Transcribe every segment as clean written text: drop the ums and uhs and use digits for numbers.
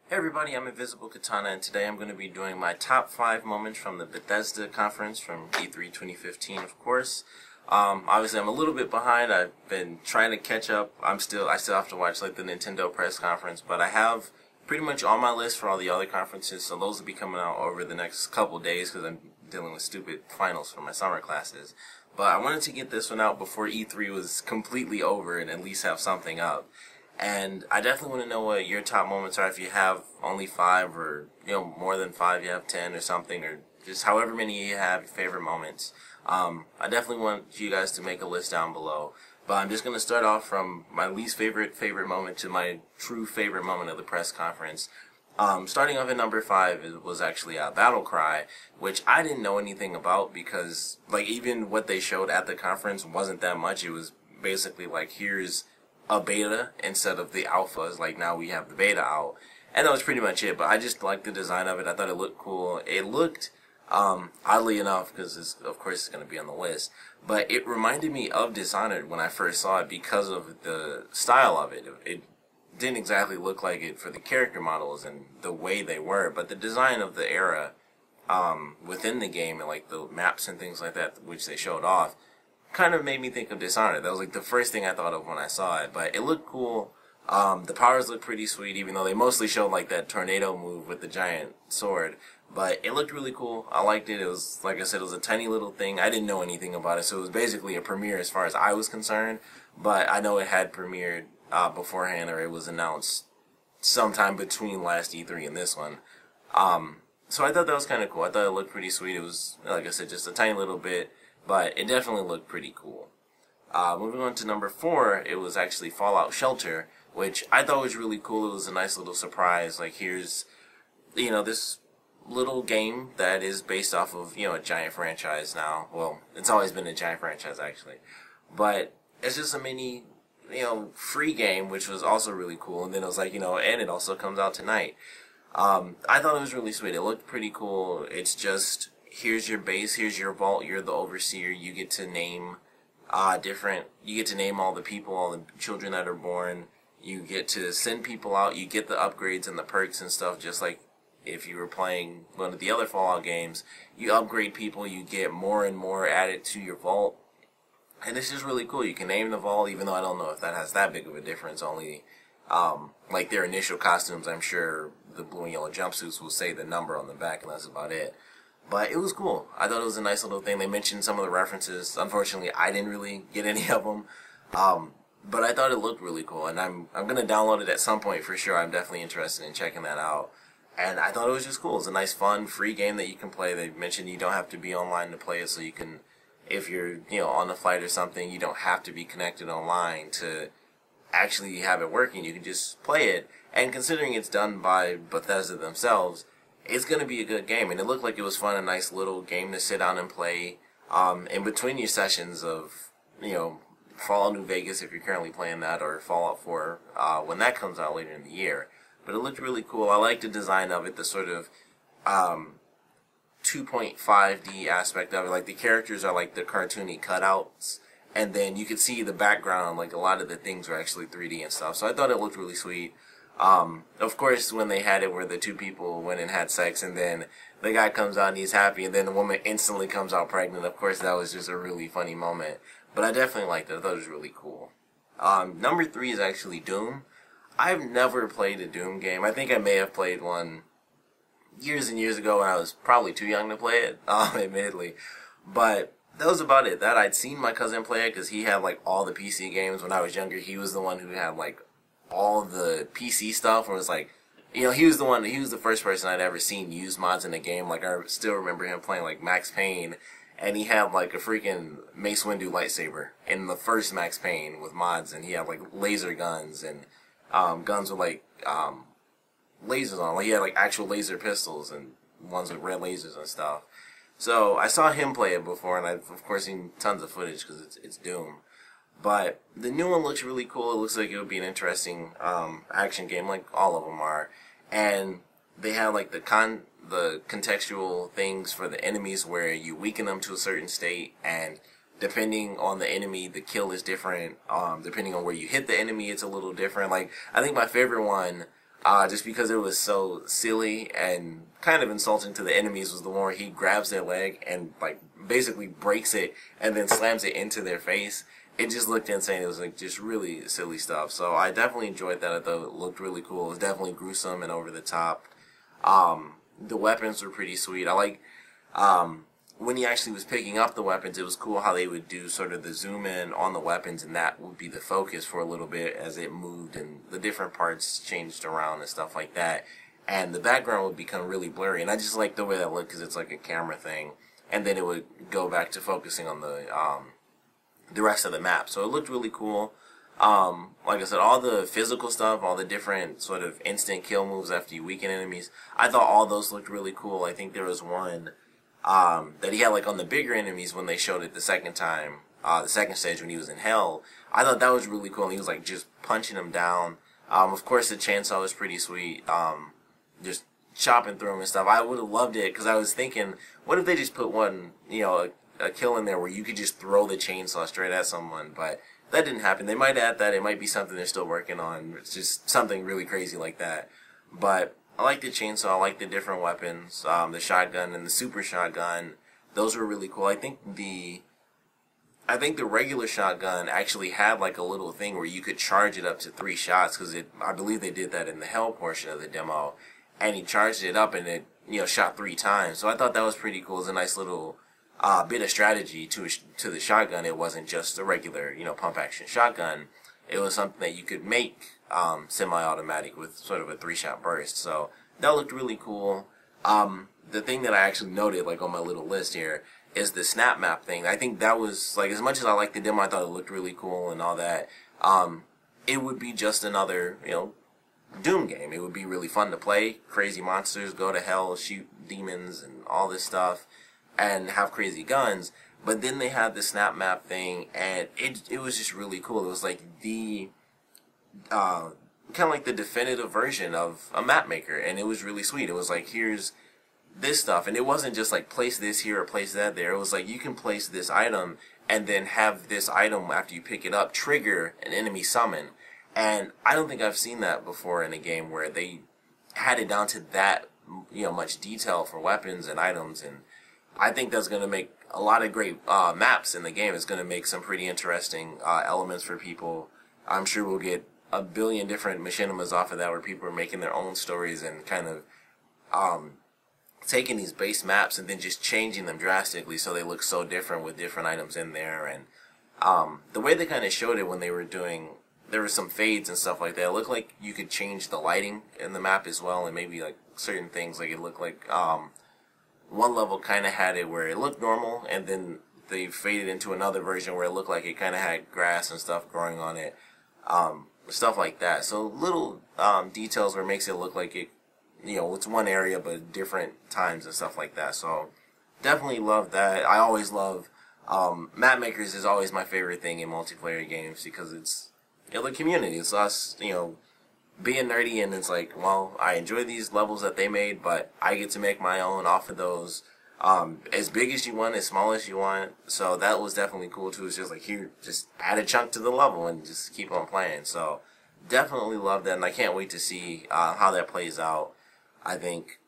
Hey everybody, I'm Invisible Katana, and today I'm going to be doing my top 5 moments from the Bethesda conference from E3 2015, of course. Obviously I'm a little bit behind. I've been trying to catch up. I still have to watch like the Nintendo press conference, but I have pretty much on my list for all the other conferences, so those will be coming out over the next couple days because I'm dealing with stupid finals for my summer classes. But I wanted to get this one out before E3 was completely over and at least have something up. And I definitely want to know what your top moments are. If you have only 5 or, more than 5, you have 10 or something, or just however many you have, your favorite moments. I definitely want you guys to make a list down below. But I'm just going to start off from my least favorite moment to my true favorite moment of the press conference. Starting off at number 5 was actually Battle Cry, which I didn't know anything about because, even what they showed at the conference wasn't that much. It was basically here's a beta instead of the alphas. Now we have the beta out, and that was pretty much it. But I just liked the design of it. I thought it looked cool. It looked, oddly enough, because of course it's going to be on the list, but it reminded me of Dishonored when I first saw it because of the style of it. It didn't exactly look like it for the character models and the way they were, but the design of the era within the game and the maps and things like that, which they showed off, kind of made me think of Dishonored. That was the first thing I thought of when I saw it, but it looked cool. The powers looked pretty sweet, even though they mostly showed that tornado move with the giant sword, but it looked really cool. I liked it. It was, like I said, it was a tiny little thing. I didn't know anything about it, so it was basically a premiere as far as I was concerned, but I know it had premiered beforehand, or it was announced sometime between last E3 and this one. So I thought that was kind of cool. I thought it looked pretty sweet. It was, like I said, just a tiny little bit, but it definitely looked pretty cool. Moving on to number 4, it was actually Fallout Shelter, which I thought was really cool. It was a nice little surprise. Here's, this little game that is based off of, a giant franchise now. Well, it's always been a giant franchise, actually. But it's just a mini, free game, which was also really cool. And then it was and it also comes out tonight. I thought it was really sweet. It looked pretty cool. It's just, here's your base, here's your vault, you're the overseer, you get to name you get to name all the people, all the children that are born, you get to send people out, you get the upgrades and the perks and stuff, just like if you were playing one of the other Fallout games. You upgrade people, you get more and more added to your vault, and it's just really cool. You can name the vault, even though I don't know if that has that big of a difference, only their initial costumes, I'm sure the blue and yellow jumpsuits will say the number on the back, and that's about it. But it was cool. I thought it was a nice little thing. They mentioned some of the references. Unfortunately, I didn't really get any of them. But I thought it looked really cool, and I'm going to download it at some point for sure. I'm definitely interested in checking that out. And I thought it was just cool. It's a nice, fun, free game that you can play. They mentioned you don't have to be online to play it, so you can, if you're, on a flight or something, you don't have to be connected online to actually have it working. You can just play it. And considering it's done by Bethesda themselves, it's going to be a good game, and it looked like it was fun, a nice little game to sit down and play in between your sessions of, Fallout New Vegas if you're currently playing that, or Fallout 4 when that comes out later in the year. But it looked really cool. I like the design of it, the sort of 2.5D aspect of it. The characters are the cartoony cutouts, and then you could see the background, a lot of the things were actually 3D and stuff. So I thought it looked really sweet. Of course, when they had it where the two people went and had sex, and then the guy comes out and he's happy, and then the woman instantly comes out pregnant, of course, that was just a really funny moment. But I definitely liked it. I thought it was really cool. Number 3 is actually Doom. I've never played a Doom game. I think I may have played one years and years ago when I was probably too young to play it, admittedly. But that was about it. That I'd seen my cousin play it because he had, all the PC games when I was younger. He was the one who had, all the PC stuff, where it was he was the first person I'd ever seen use mods in a game. I still remember him playing Max Payne, and he had a freaking Mace Windu lightsaber in the first Max Payne with mods, and he had laser guns and guns with lasers on. He had actual laser pistols and ones with red lasers and stuff. So I saw him play it before, and I've of course seen tons of footage because it's Doom. But the new one looks really cool. It looks like it would be an interesting action game, like all of them are. And they have the contextual things for the enemies where you weaken them to a certain state, and depending on the enemy, the kill is different. Depending on where you hit the enemy, it's a little different. I think my favorite one just because it was so silly and kind of insulting to the enemies. Was the one where he grabs their leg and like basically breaks it and then slams it into their face. It just looked insane. It was like just really silly stuff. So I definitely enjoyed that. I thought it looked really cool. It was definitely gruesome and over the top. The weapons were pretty sweet. I like when he actually was picking up the weapons, it was cool how they would do sort of the zoom in on the weapons, and that would be the focus for a little bit as it moved and the different parts changed around and stuff like that. And the background would become really blurry, and I just like the way that looked because it's like a camera thing. And then it would go back to focusing on the rest of the map. So it looked really cool. Like I said, all the physical stuff, all the different sort of instant kill moves after you weaken enemies, I thought all those looked really cool. I think there was one that he had like on the bigger enemies when they showed it the second time, the second stage when he was in hell. I thought that was really cool, and he was like just punching them down. Of course the chainsaw was pretty sweet, just chopping through them and stuff. I would have loved it, because I was thinking, what if they just put one, you know, a kill in there where you could just throw the chainsaw straight at someone, but that didn't happen. They might add that. It might be something they're still working on. It's just something really crazy like that. But I like the chainsaw. I like the different weapons. The shotgun and the super shotgun. Those were really cool. I think the regular shotgun actually had like a little thing where you could charge it up to 3 shots, because I believe they did that in the hell portion of the demo. And he charged it up and it, you know, shot 3 times. So I thought that was pretty cool. It was a nice little bit of strategy to the shotgun. It wasn't just a regular, you know, pump action shotgun. It was something that you could make semi-automatic with sort of a 3-shot burst. So that looked really cool. The thing that I actually noted, like on my little list here, is the snap map thing. I think that was, like, as much as I liked the demo, I thought it looked really cool and all that. It would be just another, you know, Doom game. It would be really fun to play. Crazy monsters, go to hell, shoot demons and all this stuff, and have crazy guns. But then they had the snap map thing, and it was just really cool. It was like the kind of like the definitive version of a map maker, and it was really sweet. It was like, here's this stuff, and it wasn't just like place this here or place that there. It was like you can place this item and then have this item, after you pick it up, trigger an enemy summon. And I don't think I've seen that before in a game where they had it down to that, you know, much detail for weapons and items. And I think that's going to make a lot of great maps in the game. It's going to make some pretty interesting elements for people. I'm sure we'll get a billion different machinimas off of that, where people are making their own stories and kind of taking these base maps and then just changing them drastically so they look so different with different items in there. And the way they kind of showed it when they were doing, there were some fades and stuff like that. It looked like you could change the lighting in the map as well, and maybe like certain things. Like it looked like one level kind of had it where it looked normal, and then they faded into another version where it looked like it kind of had grass and stuff growing on it, stuff like that. So little details where it makes it look like it, you know, it's one area but different times and stuff like that. So definitely love that. I always love map makers is always my favorite thing in multiplayer games, because it's, you know, the community. It's us, you know, being nerdy, and it's like, well, I enjoy these levels that they made, but I get to make my own off of those, as big as you want, as small as you want. So that was definitely cool too. It's just like, here, just add a chunk to the level and just keep on playing. So definitely love that, and I can't wait to see how that plays out. I think,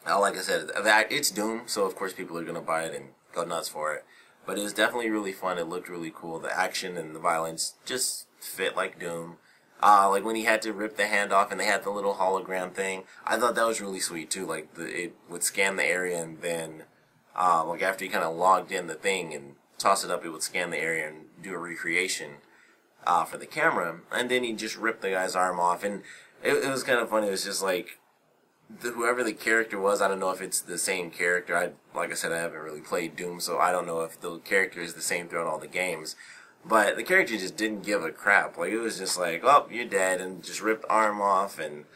like I said, it's Doom, so of course people are going to buy it and go nuts for it. But it was definitely really fun. It looked really cool. The action and the violence just fit like Doom. Like when he had to rip the hand off and they had the little hologram thing, I thought that was really sweet too. Like it would scan the area, and then like after he kind of logged in the thing and toss it up, it would scan the area and do a recreation for the camera. And then he just ripped the guy's arm off, and it was kind of funny. It was just like, whoever the character was, I don't know if it's the same character. Like I said, I haven't really played Doom, so I don't know if the character is the same throughout all the games. But the character just didn't give a crap. Like, it was just like, oh, you're dead, and just ripped the arm off, and,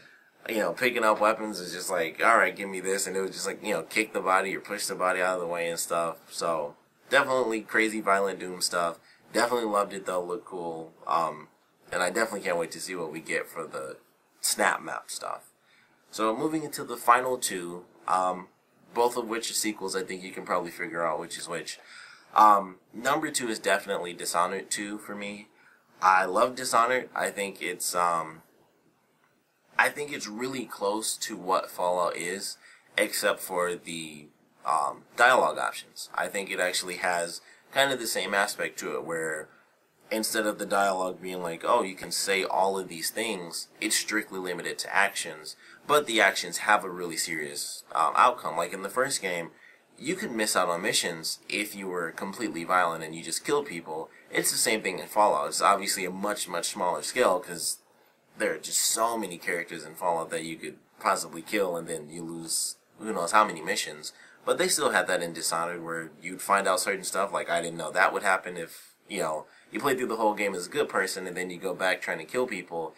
you know, picking up weapons is just like, alright, give me this, and it was just like, you know, kick the body or push the body out of the way and stuff. So, definitely crazy violent Doom stuff. Definitely loved it though, looked cool. And I definitely can't wait to see what we get for the snap map stuff. So moving into the final two, both of which are sequels. I think you can probably figure out which is which. Number 2 is definitely Dishonored 2 for me. I love Dishonored. I think it's I think it's really close to what Fallout is, except for the dialogue options. I think it actually has kind of the same aspect to it, where instead of the dialogue being like, oh, you can say all of these things, it's strictly limited to actions, but the actions have a really serious outcome. Like in the first game, you could miss out on missions if you were completely violent and you just killed people. It's the same thing in Fallout. It's obviously a much, much smaller scale because there are just so many characters in Fallout that you could possibly kill, and then you lose who knows how many missions. But they still had that in Dishonored, where you'd find out certain stuff, like I didn't know that would happen if, you play through the whole game as a good person and then you go back trying to kill people.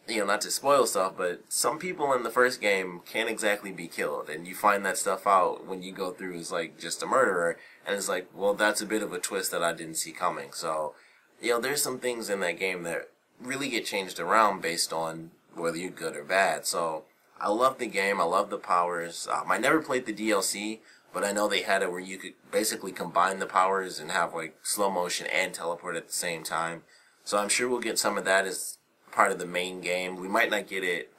Not to spoil stuff, but some people in the first game can't exactly be killed, and you find that stuff out when you go through as like just a murderer, and it's like, well, that's a bit of a twist that I didn't see coming. So, there's some things in that game that really get changed around based on whether you're good or bad. So, I love the game, I love the powers. I never played the DLC, but I know they had it where you could basically combine the powers and have like slow motion and teleport at the same time. So I'm sure we'll get some of that as part of the main game. We might not get it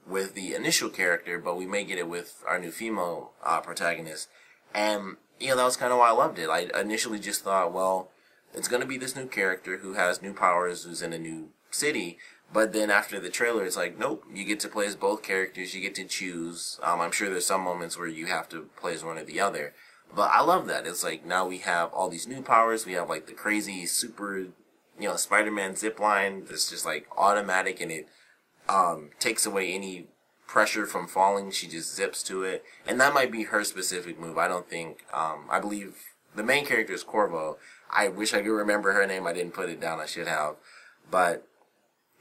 with the initial character, but we may get it with our new female protagonist. And, that was kind of why I loved it. I initially just thought, well, it's going to be this new character who has new powers, who's in a new city. But then after the trailer, it's like, nope, you get to play as both characters, you get to choose. I'm sure there's some moments where you have to play as one or the other. But I love that. It's like, now we have all these new powers. We have like the crazy super, Spider-Man zipline that's just like automatic, and it takes away any pressure from falling. She just zips to it. And that might be her specific move. I don't think, I believe the main character is Corvo. I wish I could remember her name. I didn't put it down. I should have. But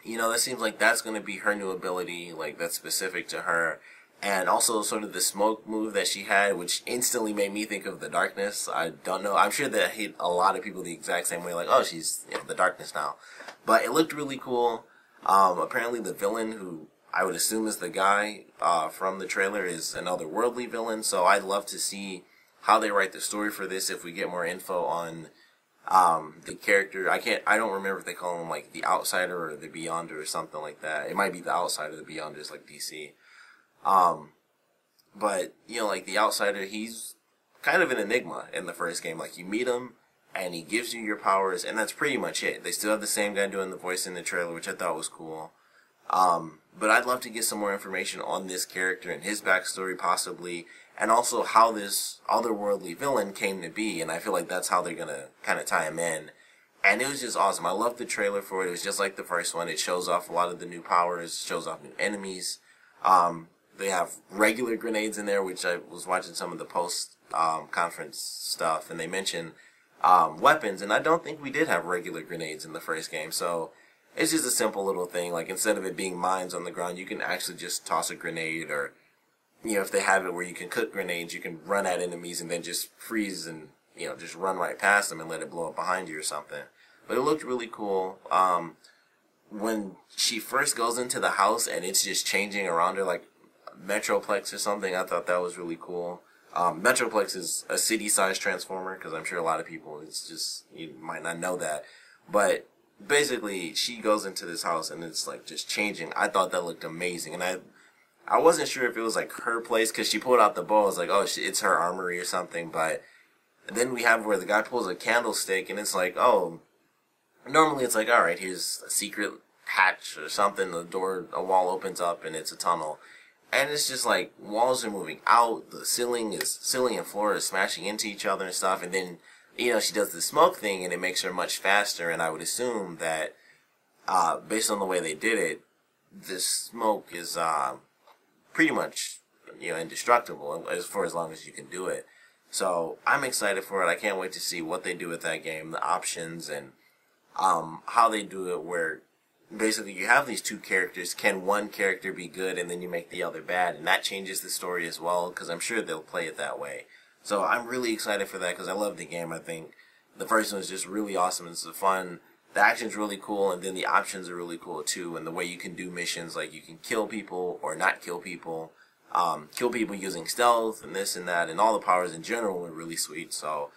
that seems like that's going to be her new ability, like that's specific to her. And also sort of the smoke move that she had, which instantly made me think of the darkness. I don't know. I'm sure that hit a lot of people the exact same way, like, oh, she's the darkness now. But it looked really cool. Apparently the villain, who I would assume is the guy from the trailer, is an otherworldly villain. So I'd love to see how they write the story for this, if we get more info on the character. I don't remember if they call him like the Outsider or the Beyonder or something like that. It might be the Outsider. The Beyonder is like DC. But like the Outsider, he's kind of an enigma in the first game. Like, you meet him and he gives you your powers, and that's pretty much it. They still have the same guy doing the voice in the trailer, which I thought was cool. But I'd love to get some more information on this character and his backstory possibly, and also how this otherworldly villain came to be, and I feel like that's how they're gonna kind of tie him in. And it was just awesome. I loved the trailer for it. It was just like the first one. It shows off a lot of the new powers, shows off new enemies. They have regular grenades in there, which I was watching some of the post-conference stuff, and they mentioned weapons, and I don't think we did have regular grenades in the first game, so it's just a simple little thing. Like, instead of it being mines on the ground, you can actually just toss a grenade, or if they have it where you can cook grenades, you can run at enemies and then just freeze and, just run right past them and let it blow up behind you or something. But it looked really cool. When she first goes into the house and it's just changing around her like Metroplex or something, I thought that was really cool. Metroplex is a city-sized transformer, because I'm sure a lot of people, it's just, you might not know that. But basically, she goes into this house and it's like just changing. I thought that looked amazing, and I wasn't sure if it was like her place, because she pulled out the bow. I was like, oh, it's her armory or something. But then we have where the guy pulls a candlestick, and it's like, oh, normally it's like, alright, here's a secret hatch or something, a wall opens up and it's a tunnel. And it's just like, walls are moving out, the ceiling and floor is smashing into each other and stuff, and then, she does the smoke thing and it makes her much faster, and I would assume that, based on the way they did it, the smoke is, pretty much, indestructible for as long as you can do it. So, I'm excited for it. I can't wait to see what they do with that game, the options, and, how they do it, where basically you have these two characters. Can one character be good and then you make the other bad, and that changes the story as well, because I'm sure they'll play it that way. So I'm really excited for that, because I love the game. I think the first one is just really awesome. It's fun. The action's really cool, and then the options are really cool too, and the way you can do missions, like you can kill people or not kill people using stealth and this and that, and all the powers in general were really sweet. So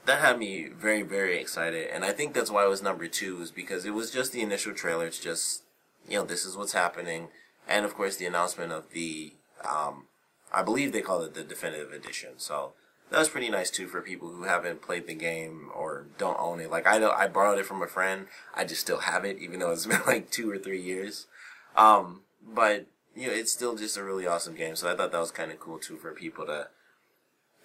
that had me very, very excited, and I think that's why it was number 2, is because it was just the initial trailer. It's just, this is what's happening. And of course the announcement of the, I believe they call it the definitive edition. So that was pretty nice too for people who haven't played the game or don't own it. Like I know I borrowed it from a friend. I just still have it, even though it's been like 2 or 3 years. But it's still just a really awesome game. So I thought that was kind of cool too for people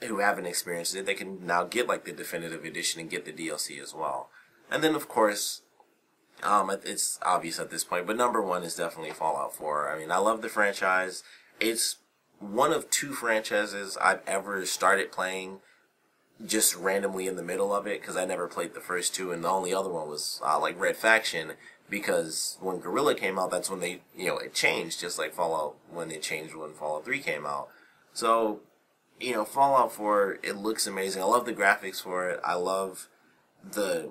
who haven't experienced it. They can now get like the definitive edition and get the DLC as well. And then of course, it's obvious at this point, but number one is definitely Fallout 4. I mean, I love the franchise. It's one of 2 franchises I've ever started playing just randomly in the middle of it, because I never played the first 2, and the only other one was like Red Faction, because when Guerrilla came out, that's when they, it changed, just like Fallout, when it changed when Fallout 3 came out. So, Fallout 4, it looks amazing. I love the graphics for it. I love the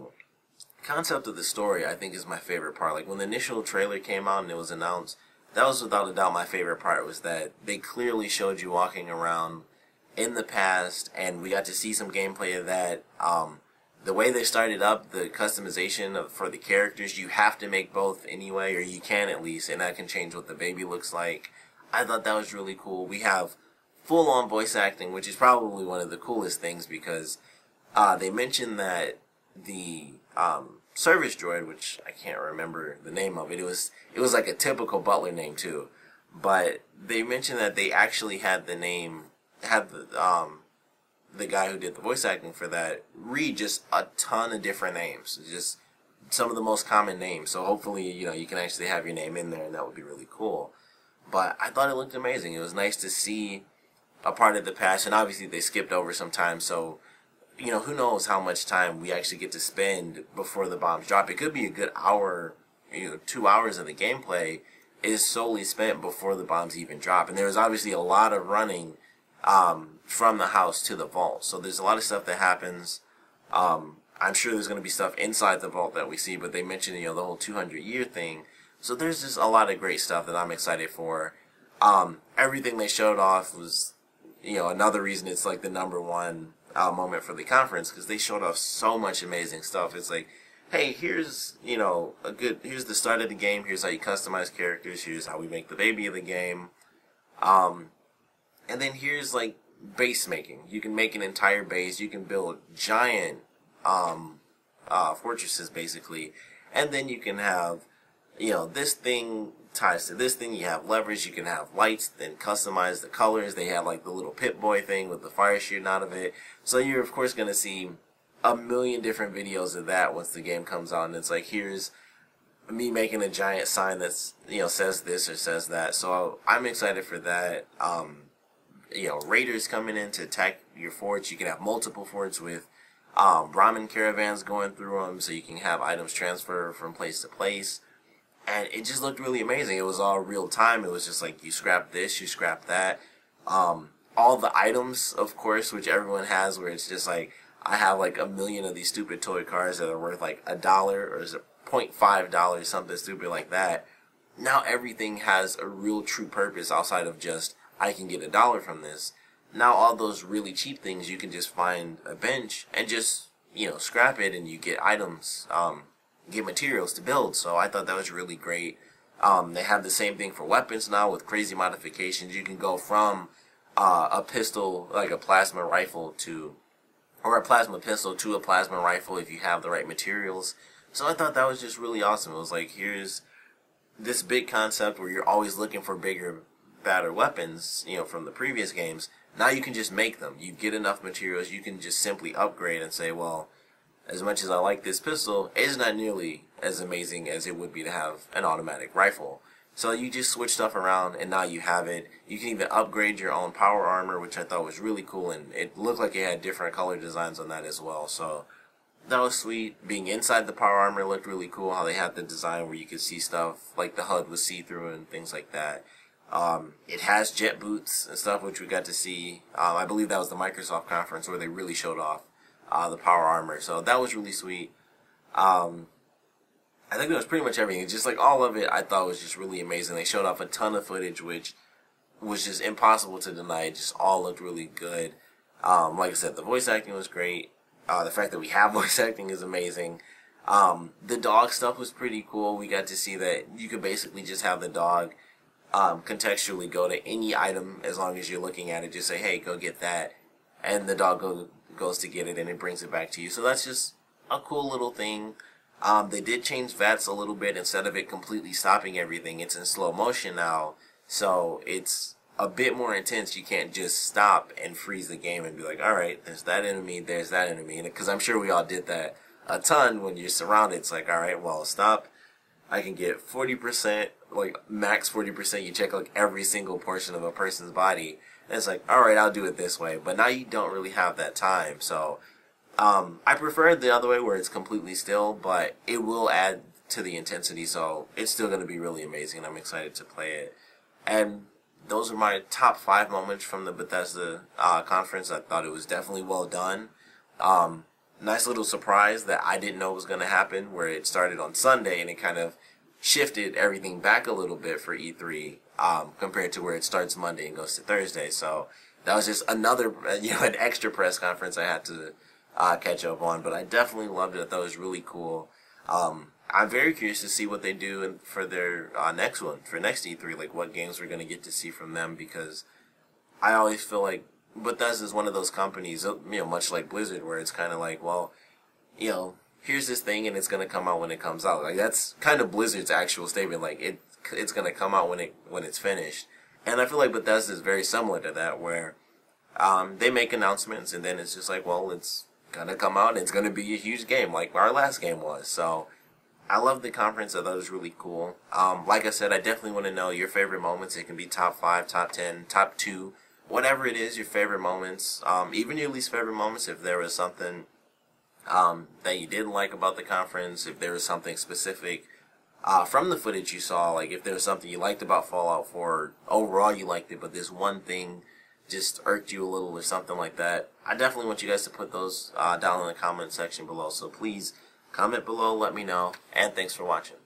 concept of the story. I think is my favorite part. Like when the initial trailer came out and it was announced, that was without a doubt my favorite part, was that they clearly showed you walking around in the past, and we got to see some gameplay of that. The way they started up the customization for the characters, you have to make both anyway, or you can at least, and that can change what the baby looks like. I thought that was really cool. We have full-on voice acting, which is probably one of the coolest things, because they mentioned that the service droid, which I can't remember the name of it, it was like a typical Butler name too, but they mentioned that they actually had the guy who did the voice acting for that read just a ton of different names, just some of the most common names. So hopefully, you can actually have your name in there, and that would be really cool. But I thought it looked amazing. It was nice to see a part of the past, and obviously they skipped over some time, so who knows how much time we actually get to spend before the bombs drop. It could be a good hour, 2 hours of the gameplay is solely spent before the bombs even drop. And there was obviously a lot of running from the house to the vault. So there's a lot of stuff that happens. I'm sure there's going to be stuff inside the vault that we see, but they mentioned, the whole 200-year thing. So there's just a lot of great stuff that I'm excited for. Everything they showed off was, another reason it's like the number one moment for the conference, because they showed off so much amazing stuff. It's like, hey, here's here's the start of the game, here's how you customize characters, here's how we make the baby of the game, and then here's like base making. You can make an entire base, you can build giant fortresses basically, and then you can have this thing ties to this thing, you have levers, you can have lights, then customize the colors. They have like the little Pip-Boy thing with the fire shooting out of it. So you're of course going to see a million different videos of that once the game comes out, and it's like, here's me making a giant sign that's, says this or says that. So I'm excited for that. Raiders coming in to attack your forts. You can have multiple forts with Brahmin caravans going through them, so you can have items transfer from place to place. And it just looked really amazing. It was all real time. It was just like, you scrap this, you scrap that. All the items, of course, which everyone has, where it's just like, I have like a million of these stupid toy cars that are worth like $1, or is it $0.5, something stupid like that. Now everything has a real true purpose outside of just, I can get $1 from this. Now all those really cheap things, you can just find a bench and just, scrap it, and you get items, get materials to build. So I thought that was really great. They have the same thing for weapons now with crazy modifications. You can go from a pistol, like a plasma rifle, or a plasma pistol to a plasma rifle if you have the right materials. So I thought that was just really awesome. It was like, here's this big concept where you're always looking for bigger, badder weapons, from the previous games. Now you can just make them. You get enough materials, you can just simply upgrade and say, well, as much as I like this pistol, it's not nearly as amazing as it would be to have an automatic rifle. So you just switch stuff around, and now you have it. You can even upgrade your own power armor, which I thought was really cool, and it looked like it had different color designs on that as well. So that was sweet. Being inside the power armor looked really cool, how they had the design where you could see stuff, like the HUD was see-through and things like that. It has jet boots and stuff, which we got to see. I believe that was the Microsoft conference where they really showed off the power armor. So that was really sweet. I think that was pretty much everything. Just like all of it, I thought was just really amazing. They showed off a ton of footage, which was just impossible to deny. It just all looked really good. Like I said, the voice acting was great. The fact that we have voice acting is amazing. The dog stuff was pretty cool. We got to see that you could basically just have the dog contextually go to any item as long as you're looking at it. Just say, hey, go get that. And the dog goes to get it and it brings it back to you. So that's just a cool little thing. They did change VATS a little bit. Instead of it completely stopping everything, it's in slow motion now. So it's a bit more intense. You can't just stop and freeze the game and be like, all right, there's that enemy, there's that enemy. Because I'm sure we all did that a ton when you're surrounded. It's like, all right, well, stop. I can get 40%, like max 40%. You check like every single portion of a person's body. And it's like, all right, I'll do it this way. But now you don't really have that time. So I prefer it the other way where it's completely still, but it will add to the intensity. So it's still going to be really amazing. I'm excited to play it. And those are my top 5 moments from the Bethesda conference. I thought it was definitely well done. Nice little surprise that I didn't know was going to happen, where it started on Sunday and it kind of shifted everything back a little bit for E3 compared to where it starts Monday and goes to Thursday. So that was just another, an extra press conference I had to catch up on. But I definitely loved it. I thought it was really cool. I'm very curious to see what they do for their next one, for next E3, like what games we're going to get to see from them, because I always feel like Bethesda is one of those companies, much like Blizzard, where it's kind of like, well, here's this thing and it's going to come out when it comes out. Like, that's kind of Blizzard's actual statement, like it's going to come out when it's finished. And I feel like Bethesda is very similar to that, where they make announcements and then it's just like, well, it's going to come out and it's going to be a huge game like our last game was. So I love the conference. I thought it was really cool. Like I said, I definitely want to know your favorite moments. It can be top 5, top 10, top 2, whatever it is, your favorite moments. Even your least favorite moments, if there was something that you didn't like about the conference, if there was something specific from the footage you saw, like if there was something you liked about Fallout 4, overall you liked it, but this one thing just irked you a little or something like that. I definitely want you guys to put those down in the comment section below. So please comment below, let me know, and thanks for watching.